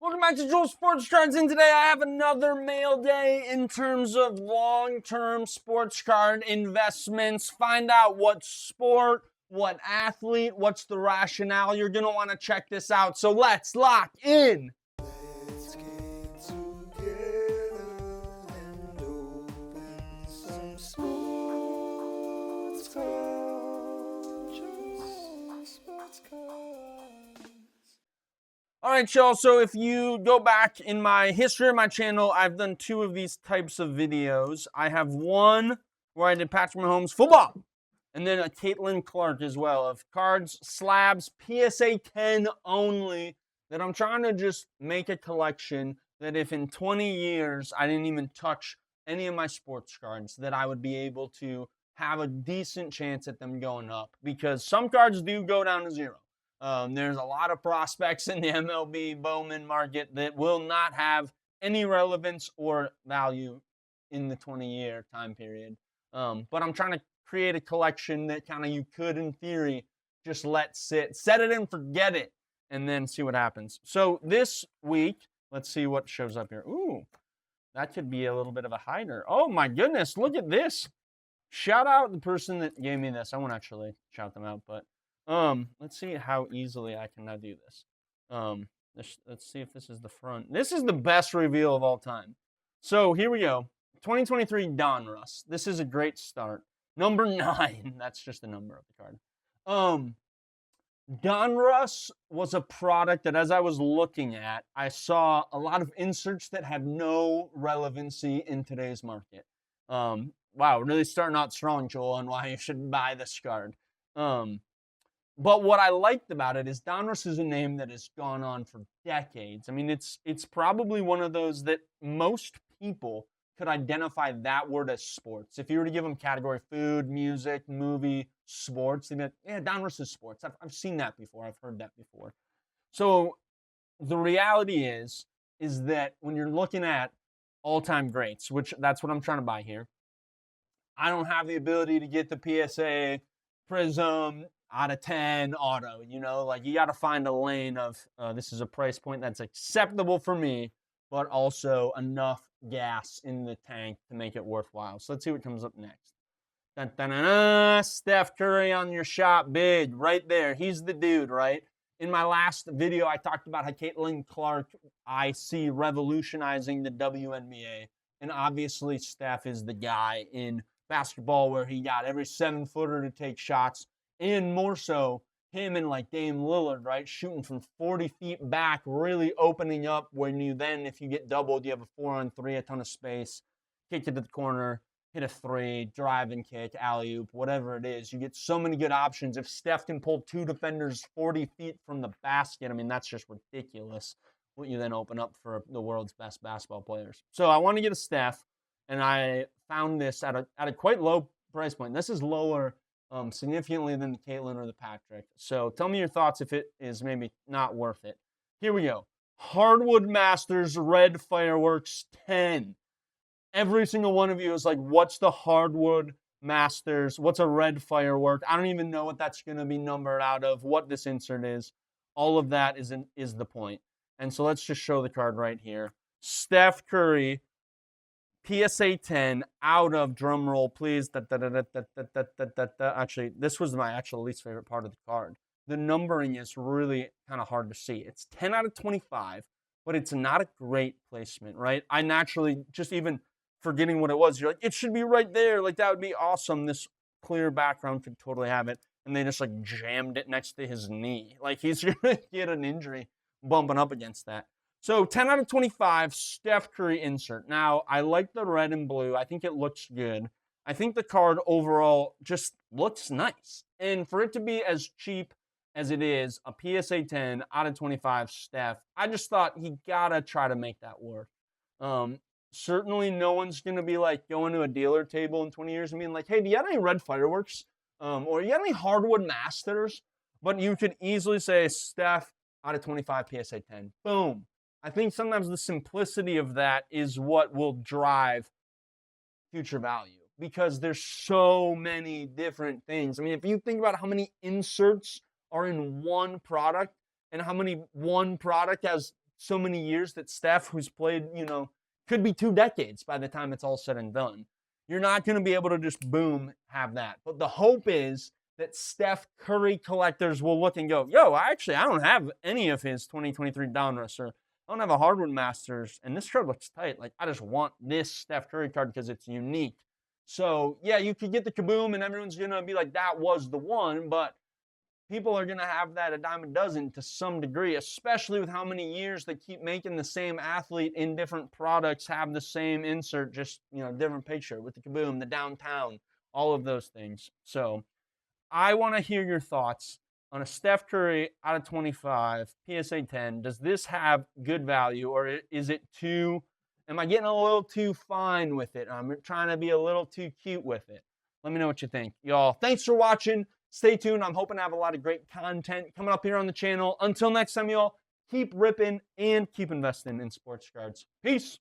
Welcome back to Joel Sports Cards, and today I have another mail day in terms of long-term sports card investments. Find out what sport, what athlete, what's the rationale. You're going to want to check this out. So let's lock in. Let's get together and open some sports cards. Sports cards. All right, y'all, so if you go back in my history of my channel, I've done two of these types of videos. I have one where I did Patrick Mahomes football, and then a Caitlin Clark as well, of cards, slabs, PSA 10 only, that I'm trying to just make a collection that if in 20 years I didn't even touch any of my sports cards, that I would be able to have a decent chance at them going up, because some cards do go down to zero. There's a lot of prospects in the MLB Bowman market that will not have any relevance or value in the 20-year time period. But I'm trying to create a collection that kind of you could, in theory, just let sit, set it and forget it, and then see what happens. So this week, let's see what shows up here. Ooh, that could be a little bit of a hider. Oh my goodness, look at this. Shout out the person that gave me this. I won't actually shout them out, but let's see how easily I can now do this. Let's see if this is the front. This is the best reveal of all time. So here we go. 2023 Donruss. This is a great start. Number 9. That's just the number of the card. Donruss was a product that, as I was looking at, I saw a lot of inserts that had no relevancy in today's market. Wow, really starting out strong, Joel, on why you should buy this card. But what I liked about it is Donruss is a name that has gone on for decades. I mean, it's probably one of those that most people could identify that word as sports. If you were to give them category food, music, movie, sports, they'd be like, yeah, Donruss is sports. I've seen that before. I've heard that before. So the reality is that when you're looking at all-time greats, which that's what I'm trying to buy here, I don't have the ability to get the PSA Prism out of 10 auto, like you got to find a lane of this is a price point that's acceptable for me, but also enough gas in the tank to make it worthwhile. So let's see what comes up next. Dun, dun, dun, dun. Steph Curry on your shop bid right there. He's the dude, right? In my last video, I talked about how Caitlin Clark I see revolutionizing the WNBA, and obviously Steph is the guy in basketball where he got every 7-footer to take shots, and more so him and like Dame Lillard, right, shooting from 40 feet back, really opening up when if you get doubled, you have a 4-on-3, a ton of space, kick it to the corner, hit a 3, drive and kick, alley-oop, whatever it is. You get so many good options. If Steph can pull 2 defenders 40 feet from the basket, I mean, that's just ridiculous what you then open up for the world's best basketball players. So I want to get a Steph, and I found this at a quite low price point. This is lower significantly than the Caitlin or the Patrick. So tell me your thoughts if it is maybe not worth it. Here we go. Hardwood Masters Red Fireworks 10. Every single one of you is like, what's the Hardwood Masters? What's a red firework? I don't even know what that's going to be numbered out of, what this insert is. All of that is the point. And so let's just show the card right here. Steph Curry, PSA 10 out of, drum roll, please. Actually, this was my actual least favorite part of the card. The numbering is really kind of hard to see. It's 10 out of 25, but it's not a great placement, right? I naturally, just even forgetting what it was, you're like, it should be right there. Like, that would be awesome. This clear background could totally have it. And they just like jammed it next to his knee. Like, he's going to get an injury bumping up against that. So 10 out of 25, Steph Curry insert. Now, I like the red and blue. I think it looks good. I think the card overall just looks nice. And for it to be as cheap as it is, a PSA 10 out of 25 Steph, I just thought he got to try to make that work. Certainly no one's going to be like going to a dealer table in 20 years and being like, hey, do you have any red fireworks? Or you have any Hardwood Masters? But you could easily say Steph out of 25 PSA 10. Boom. I think sometimes the simplicity of that is what will drive future value, because there's so many different things. I mean, if you think about how many inserts are in one product and how many one product has so many years that Steph, who's played, could be 2 decades by the time it's all said and done. You're not going to be able to just boom have that. But the hope is that Steph Curry collectors will look and go, yo, I don't have any of his 2023 Donruss, or I don't have a Hardwood Masters, and this card looks tight. Like, I just want this Steph Curry card because it's unique. So, yeah, you could get the Kaboom, and everyone's going to be like, that was the one, but people are going to have that a dime a dozen to some degree, especially with how many years they keep making the same athlete in different products have the same insert, just, different picture with the Kaboom, the downtown, all of those things. So I want to hear your thoughts on a Steph Curry out of 25, PSA 10. Does this have good value, or is it too, am I getting a little too fine with it? I'm trying to be a little too cute with it. Let me know what you think. Y'all, thanks for watching. Stay tuned. I'm hoping to have a lot of great content coming up here on the channel. Until next time, y'all, keep ripping and keep investing in sports cards. Peace.